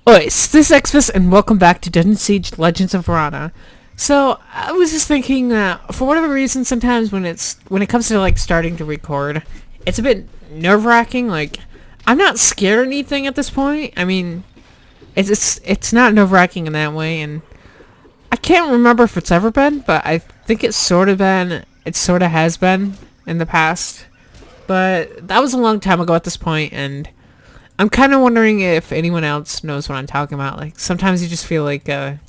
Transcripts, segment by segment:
Alright, so this is Xmas, and welcome back to Dungeon Siege Legends of Verana. So, I was just thinking that, for whatever reason, sometimes when it comes to, like, starting to record, it's a bit nerve-wracking. Like, I'm not scared of anything at this point. I mean, it's not nerve-wracking in that way, and I can't remember if it's ever been, but I think it sort of has been in the past. But that was a long time ago at this point, and I'm kind of wondering if anyone else knows what I'm talking about. Like, sometimes you just feel like, I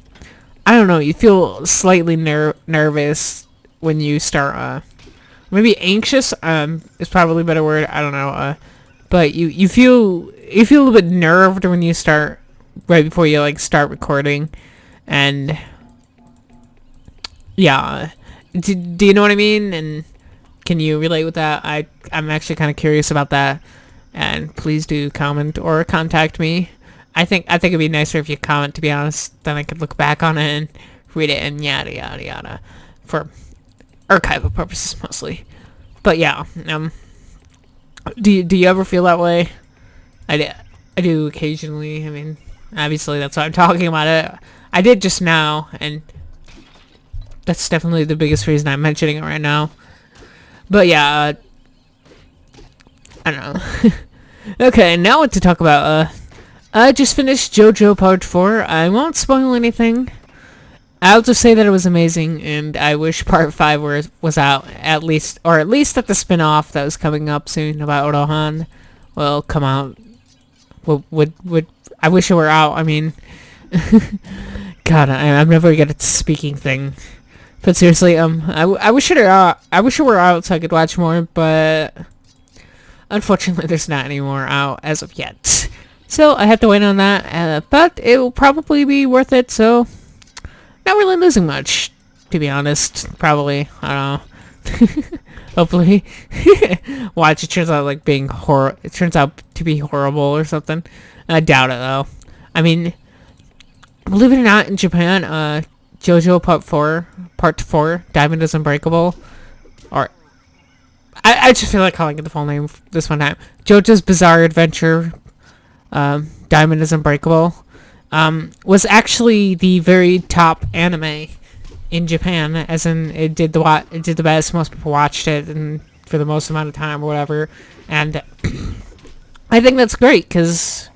don't know, you feel slightly nervous when you start, maybe anxious, is probably a better word, I don't know, but you feel a little bit nerved when you start, right before you, like, start recording, and, yeah, do you know what I mean? And can you relate with that? I'm actually kind of curious about that. And please do comment or contact me. I think it'd be nicer if you comment, to be honest. Then I could look back on it and read it and yada yada yada, for archival purposes mostly. But yeah, do you ever feel that way? I do occasionally. I mean, obviously that's why I'm talking about it. I did just now, and that's definitely the biggest reason I'm mentioning it right now. But yeah. I don't know. Okay, now what to talk about. I just finished JoJo Part 4. I won't spoil anything. I'll just say that it was amazing, and I wish Part 5 was out, at least that the spin-off that was coming up soon about Rohan will come out. Would I wish it were out, I mean. God, I'm never good at the speaking thing. But seriously, I wish it were out. I wish it were out so I could watch more, but unfortunately, there's not any more out as of yet. So, I have to wait on that, but it will probably be worth it, so not really losing much, to be honest. Probably. I don't know. Hopefully. Watch, it turns out like it turns out to be horrible or something. I doubt it, though. I mean, believe it or not, in Japan, JoJo Part 4, Diamond is Unbreakable, or I just feel like calling it the full name this one time. JoJo's Bizarre Adventure, Diamond is Unbreakable, was actually the very top anime in Japan, as in it did the best. Most people watched it, and for the most amount of time or whatever. And I think that's great because,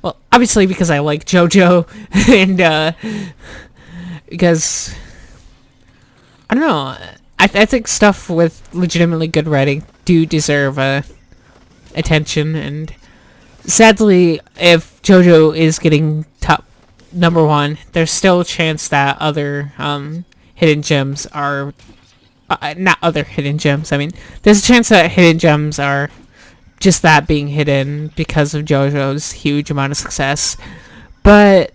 well, obviously because I like JoJo, and because I don't know. I think stuff with legitimately good writing do deserve attention, and sadly, if JoJo is getting top number 1, there's still a chance that other hidden gems are not other hidden gems. I mean, there's a chance that hidden gems are just that, being hidden because of JoJo's huge amount of success. But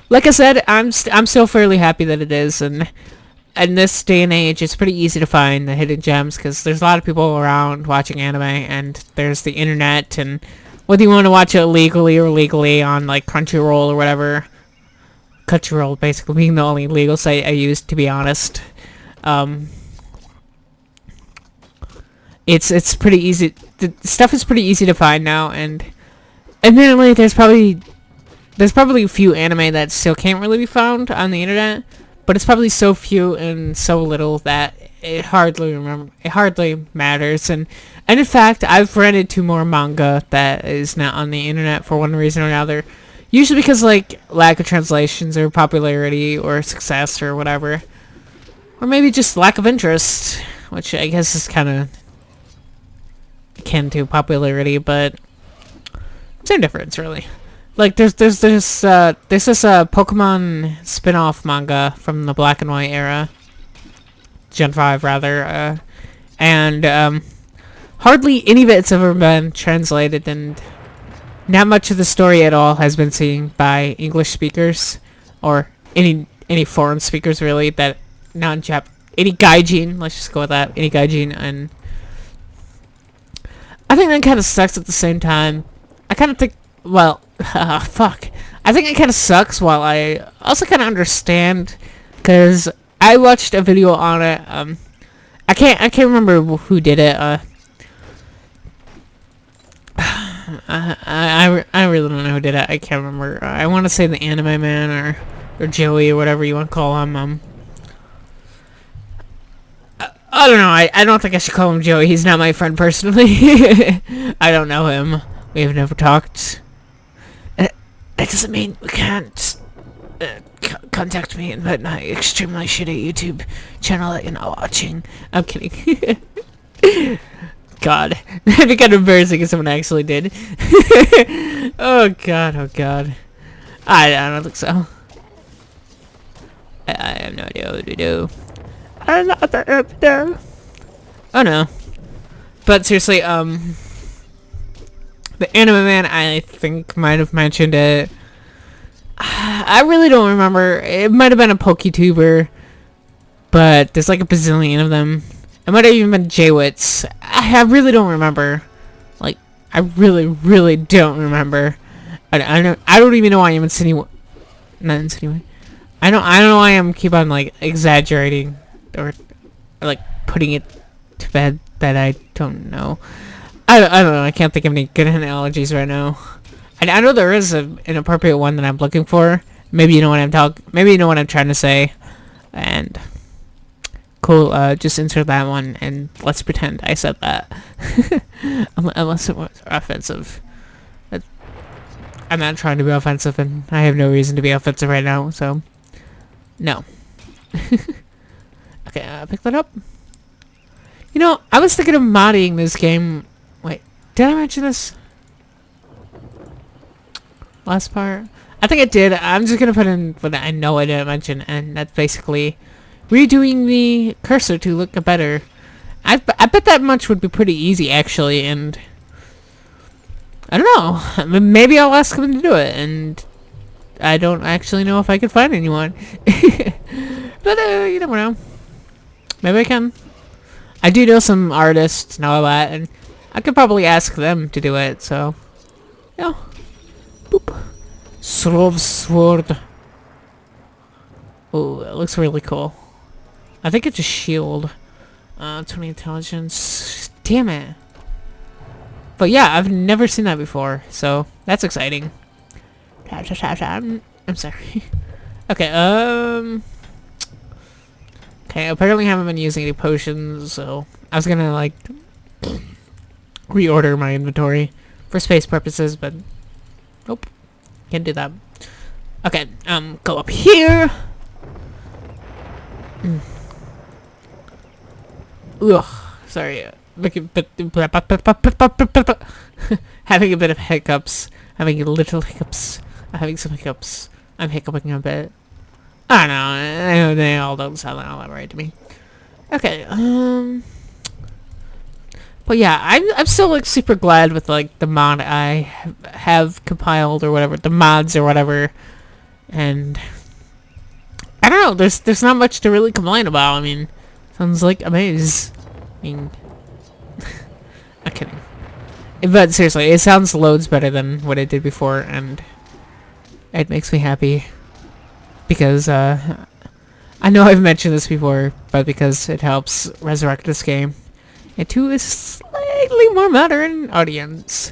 like I said, I'm still fairly happy that it is, and in this day and age, it's pretty easy to find the hidden gems because there's a lot of people around watching anime, and there's the internet, and whether you want to watch it illegally or legally on like Crunchyroll or whatever. Crunchyroll basically being the only legal site I use, to be honest. It's pretty easy. The stuff is pretty easy to find now, and admittedly, there's probably a few anime that still can't really be found on the internet. But it's probably so few and so little that it hardly matters. And in fact, I've read into more manga that is not on the internet for one reason or another. Usually because, like, lack of translations or popularity or success or whatever. Or maybe just lack of interest, which I guess is kind of akin to popularity, but same difference, really. Like, there's this Pokemon spin-off manga from the Black and White era, Gen 5 rather, and hardly any of it's ever been translated, and not much of the story at all has been seen by English speakers, or any foreign speakers really, that non-Jap, any gaijin, let's just go with that, any gaijin, and I think that kind of sucks at the same time. I kind of think, well, fuck. I think it kind of sucks, while I also kind of understand, because I watched a video on it. I can't remember who did it. I really don't know who did it. I can't remember. I want to say the Anime Man or Joey or whatever you want to call him. I don't know. I don't think I should call him Joey. He's not my friend personally. I don't know him. We have never talked. That doesn't mean we can't contact me and put my extremely shitty YouTube channel that you're not watching. I'm kidding. God, that'd be kind of embarrassing if someone actually did. Oh God, oh God. I don't think so. I have no idea what to do. I don't know what to do. Oh no. But seriously, the Anime Man, I think, might have mentioned it. I really don't remember. It might have been a PokeTuber, but there's like a bazillion of them. It might have even been Jaywitz. I really don't remember. Like, I really don't remember. I don't even know why I'm insinuating. Not insinuating. I don't know why I'm keep on like exaggerating or like putting it to bed that I don't know. I don't know. I can't think of any good analogies right now. I know there is an appropriate one that I'm looking for. Maybe you know what Maybe you know what I'm trying to say. And cool. Just insert that one and let's pretend I said that. Unless it was offensive. I'm not trying to be offensive, and I have no reason to be offensive right now. So no. Okay. Pick that up. You know, I was thinking of modding this game. Wait, did I mention this? Last part? I think I did. I'm just gonna put in what I know I didn't mention, and that's basically redoing the cursor to look better. I bet that much would be pretty easy, actually, and I don't know. Maybe I'll ask them to do it, and I don't actually know if I could find anyone. But, you never know. Maybe I can. I do know some artists and all that, and I could probably ask them to do it, so yeah. Boop. Sword. Oh, it looks really cool. I think it's a shield. 20 intelligence. Damn it. But yeah, I've never seen that before, so that's exciting. I'm sorry. Okay, okay, apparently I haven't been using any potions, so I was gonna, like, reorder my inventory for space purposes, but nope. Can't do that. Okay, go up here. Ugh, sorry. Having a bit of hiccups. Having little hiccups. I'm having some hiccups. I'm hiccuping a bit. I don't know. They all don't sound all that right to me. Okay, but yeah, I'm still like super glad with like the mod I have compiled or whatever, the mods or whatever, and I don't know. There's not much to really complain about. I mean, sounds like a maze. I mean, I'm kidding. But seriously, it sounds loads better than what it did before, and it makes me happy because I know I've mentioned this before, but because it helps resurrect this game into a slightly more modern audience.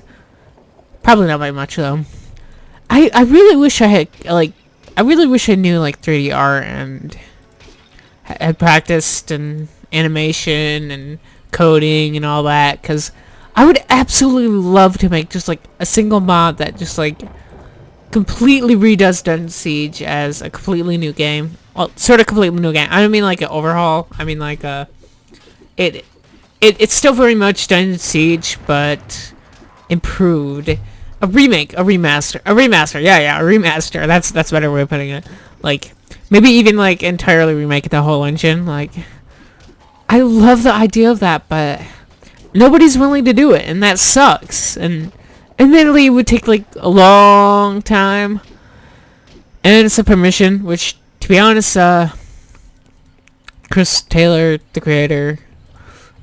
Probably not by much though. I really wish I had I really wish I knew like 3D art and had practiced and animation and coding and all that, because I would absolutely love to make just like a single mod that just like completely redoes Dungeon Siege as a completely new game. Well, sort of completely new game. I don't mean like an overhaul. I mean like it's still very much Dungeon Siege, but improved. A remake, a remaster. Yeah, a remaster. That's a better way of putting it. Like maybe even like entirely remake the whole engine. Like I love the idea of that, but nobody's willing to do it, and that sucks. And admittedly, it would take like a long time, and it's a permission, which, to be honest, Chris Taylor, the creator,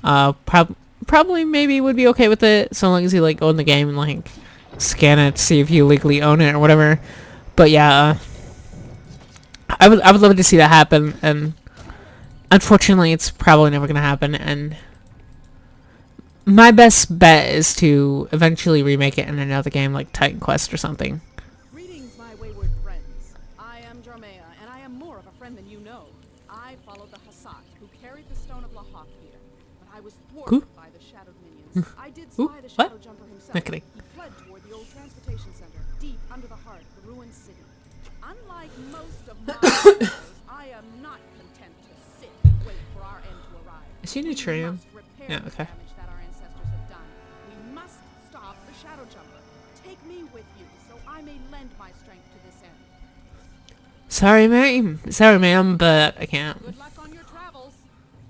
probably maybe would be okay with it, so long as you like own the game and like scan it to see if you legally own it or whatever. But yeah, I would love to see that happen, and unfortunately, it's probably never gonna happen. And my best bet is to eventually remake it in another game like Titan Quest or something. Greetings, my wayward friends. I am Jarmea, and I am more of a friend than you know. I followed the Hassat, who carried the stone of Lahak here, but I was thwarted by the shadowed minions. I did spy the shadow jumper himself. Okay. He fled toward the old transportation center, deep under the heart of the ruined city. Unlike most of my heroes, I am not content to sit and wait for our end to arrive. Is he in a tram? Yeah, okay. That our ancestors have done. We must stop the shadow jumper. Take me with you, so I may lend my strength to this end. Sorry, ma'am, but I can't. Good luck on your travels.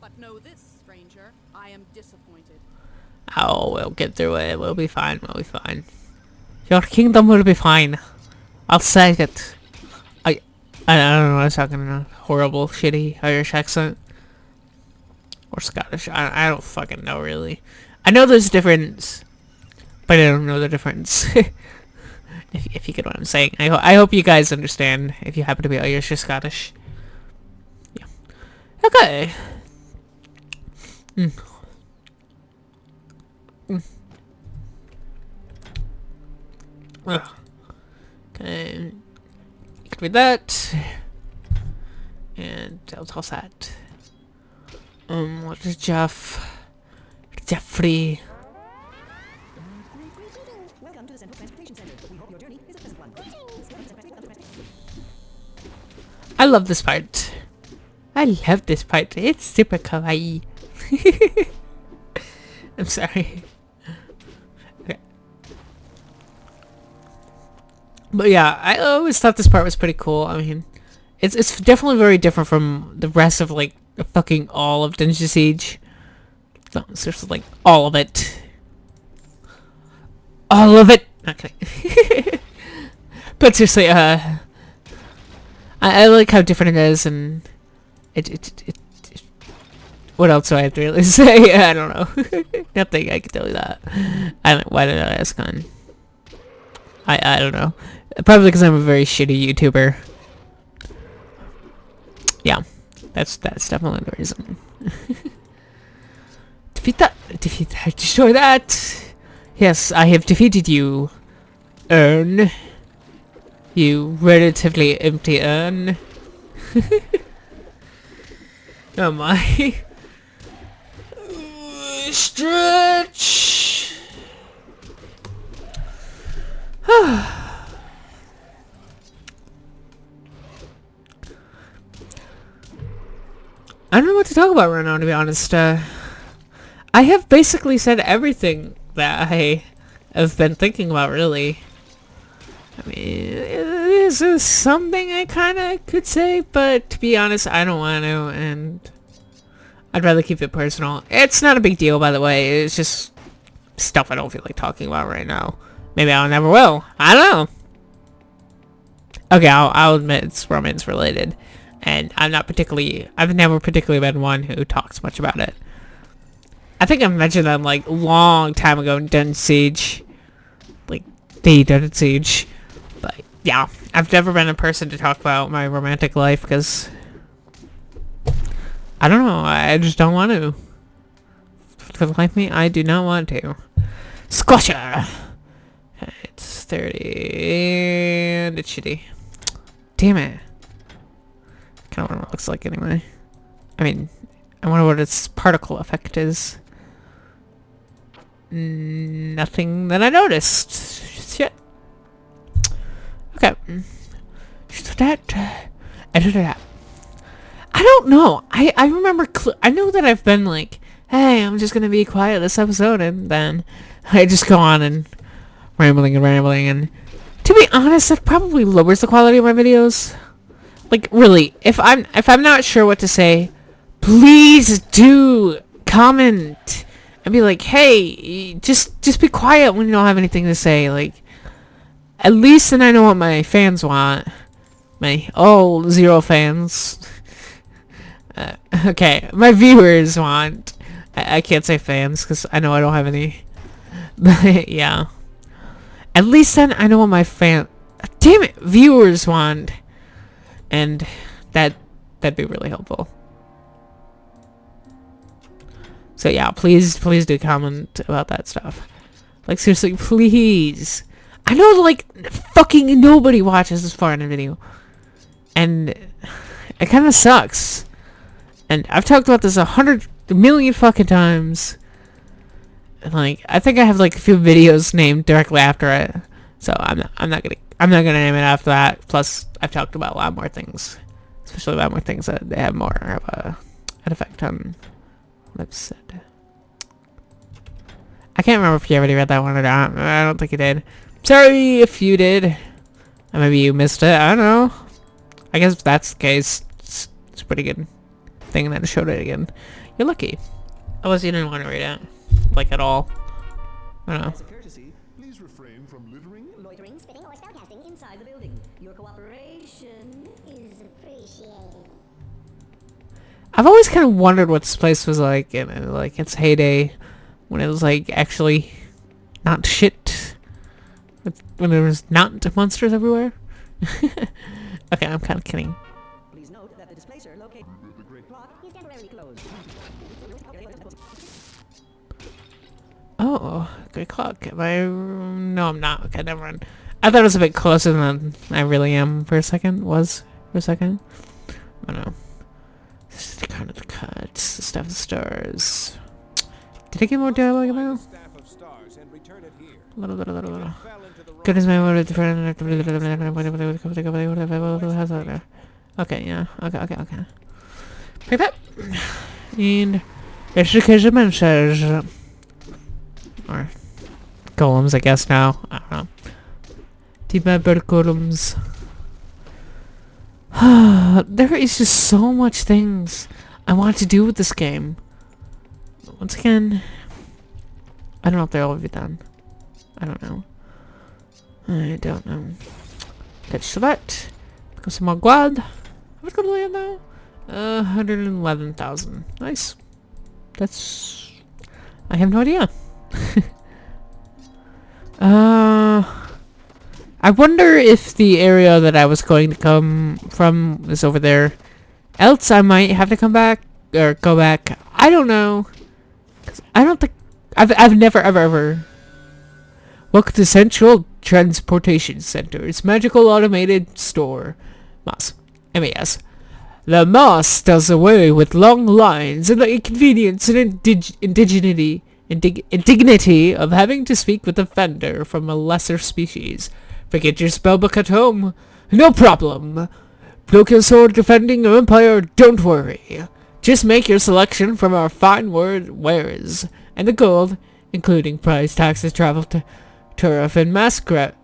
But know this, stranger, I am disappointed. Oh, we'll get through it. We'll be fine. We'll be fine. Your kingdom will be fine. I'll say it. I don't know. I was talking in a horrible, shitty Irish accent. Or Scottish. I don't fucking know, really. I know there's a difference, but I don't know the difference. if you get what I'm saying. I hope you guys understand if you happen to be Irish or Scottish. Yeah. Okay. Ugh. Okay. You can read that. And I'll toss that. What is Jeffrey? Welcome to the Central Transportation Center. We hope your journey is a pleasant one. I love this part. I love this part. It's super kawaii. I'm sorry. Okay. But yeah, I always thought this part was pretty cool. I mean, it's definitely very different from the rest of like fucking all of Dungeon Siege. No, seriously, like all of it. All of it. Okay. But seriously, I like how different it is, and it what else do I have to really say? I don't know. Nothing. I can tell you that. Why did I ask on? I don't know. Probably because I'm a very shitty YouTuber. Yeah, that's definitely the reason. Defeat that. Destroy that. Yes, I have defeated you. Urn. You relatively empty urn. Oh my. Stretch. I don't know what to talk about right now, to be honest. I have basically said everything that I have been thinking about, really. I mean, this is something I kind of could say, but to be honest, I don't want to, and I'd rather keep it personal. It's not a big deal, by the way. It's just stuff I don't feel like talking about right now. Maybe I never will. I don't know. Okay, I'll admit it's romance related, and I've never particularly been one who talks much about it. I think I mentioned that like long time ago in Dungeon Siege, like the Dungeon Siege. But yeah, I've never been a person to talk about my romantic life because I don't know. I just don't want to. For the life of me, I do not want to. Squasher. It's 30 and it's shitty. Damn it. Kind of what it looks like anyway. I mean, I wonder what its particle effect is. Nothing that I noticed. Shit. Okay. That. I don't know. I remember. I know that I've been like, hey, I'm just gonna be quiet this episode, and then I just go on and rambling, and to be honest, that probably lowers the quality of my videos. Like, really, if I'm not sure what to say, please do comment and be like, hey, just be quiet when you don't have anything to say. Like, at least then I know what my fans want. My 0 fans. Okay, my viewers want. I can't say fans because I know I don't have any. But yeah, at least then I know what my damn it, viewers want, and that'd be really helpful. So yeah, please do comment about that stuff. Like seriously, please. I know like fucking nobody watches this far in a video, and it kind of sucks. And I've talked about this 100 million fucking times. And like I think I have like a few videos named directly after it. So I'm not gonna name it after that. Plus I've talked about a lot more things, especially about more things that they have more of an effect on what I've said. I can't remember if you already read that one or not. I don't think you did. Sorry if you did. Or maybe you missed it. I don't know. I guess if that's the case, it's a pretty good thing that I showed it again. You're lucky. Unless you didn't want to read it. Like at all. I don't know. As a courtesy, please refrain from littering, Loitering, spitting, or spellcasting inside the building. Your cooperation is appreciated. I've always kind of wondered what this place was like in like its heyday, when it was like actually not shit, when there was not monsters everywhere. Okay, I'm kind of kidding. Please note that the displacer located the great clock is temporarily closed. Oh, good clock. Am I? No, I'm not. Okay, never mind. I thought it was a bit closer than I really am for a second. I don't know. This is the kind of the cuts, the stuff of the stars. Did I get more dialogue about? A little bit. Good as my word. Okay, yeah. Okay. Pick up. And education message. Or golems, I guess now. I don't know. Deep bird golems. There is just so much things I want to do with this game. Once again, I don't know if they'll all be done. I don't know. Get Chevette. Become some more Guad. How much gold do I have now? 111,000. Nice. That's... I have no idea. I wonder if the area that I was going to come from is over there. Else I might have to come back or go back. I don't know. 'Cause I don't think I've never ever. Welcome to Central Transportation Center's magical automated store. MAS. M-A-S. The MAS does away with long lines and the inconvenience and indignity of having to speak with a vendor from a lesser species. Forget your spellbook at home. No problem. Broken sword defending your empire, don't worry. Just make your selection from our fine wares, and the gold, including price, taxes, travel, tariff, and mass gratuity?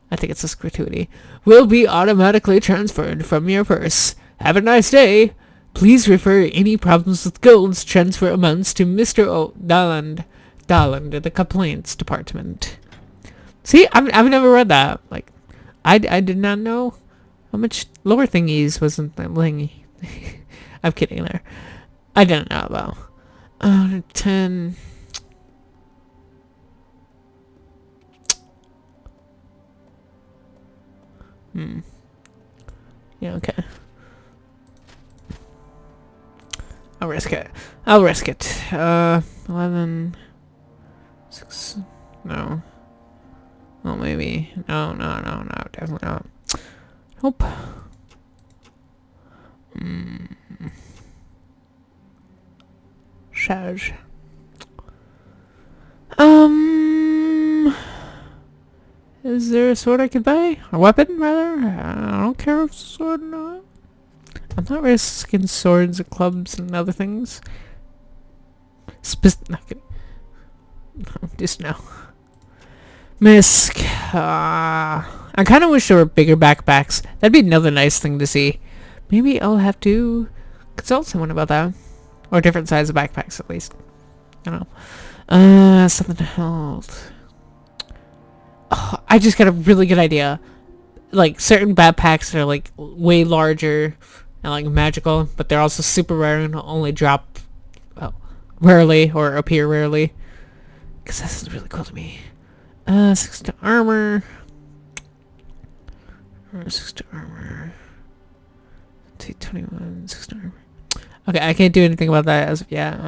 I think it's just gratuity. Will be automatically transferred from your purse. Have a nice day. Please refer any problems with gold's transfer amounts to Mr. Darland at the complaints department. See, I've never read that. Like, I did not know how much lower thingies wasn't that thingy. I'm kidding there. I didn't know about. 10. Yeah, okay. I'll risk it. 11. 6. No. Oh, maybe. No, definitely not. Nope. Charge. Is there a sword I could buy? A weapon, rather? I don't care if it's a sword or not. I'm not risking swords and clubs and other things. Not kidding. Just no. Misk. I kind of wish there were bigger backpacks. That'd be another nice thing to see. Maybe I'll have to consult someone about that. Or different size of backpacks, at least. I don't know. Something else. Oh, I just got a really good idea. Like, certain backpacks are, like, way larger and, like, magical, but they're also super rare and only drop rarely or appear rarely. Because this is really cool to me. 6 to armor. 6 to armor. 21, 6 to armor. Okay, I can't do anything about that as of yet.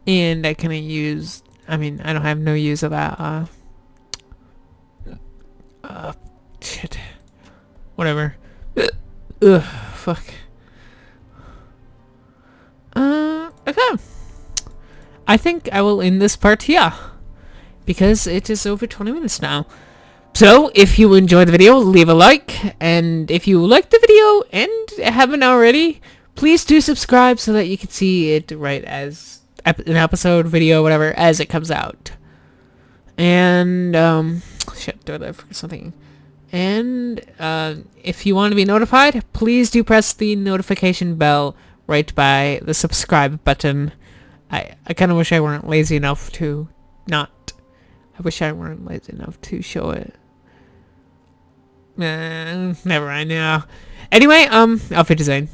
And I can't use. I mean, I don't have no use of that. Shit. Whatever. Ugh. Fuck. Okay. I think I will end this part here because it is over 20 minutes now. So, if you enjoyed the video, leave a like, and if you liked the video and haven't already, please do subscribe so that you can see it right as an episode, video, whatever, as it comes out. And, shit, did I forget something? And, if you want to be notified, please do press the notification bell right by the subscribe button. I kind of wish I weren't lazy enough to not. I wish I weren't lazy enough to show it. Never mind now. Anyway, auf Wiedersehen.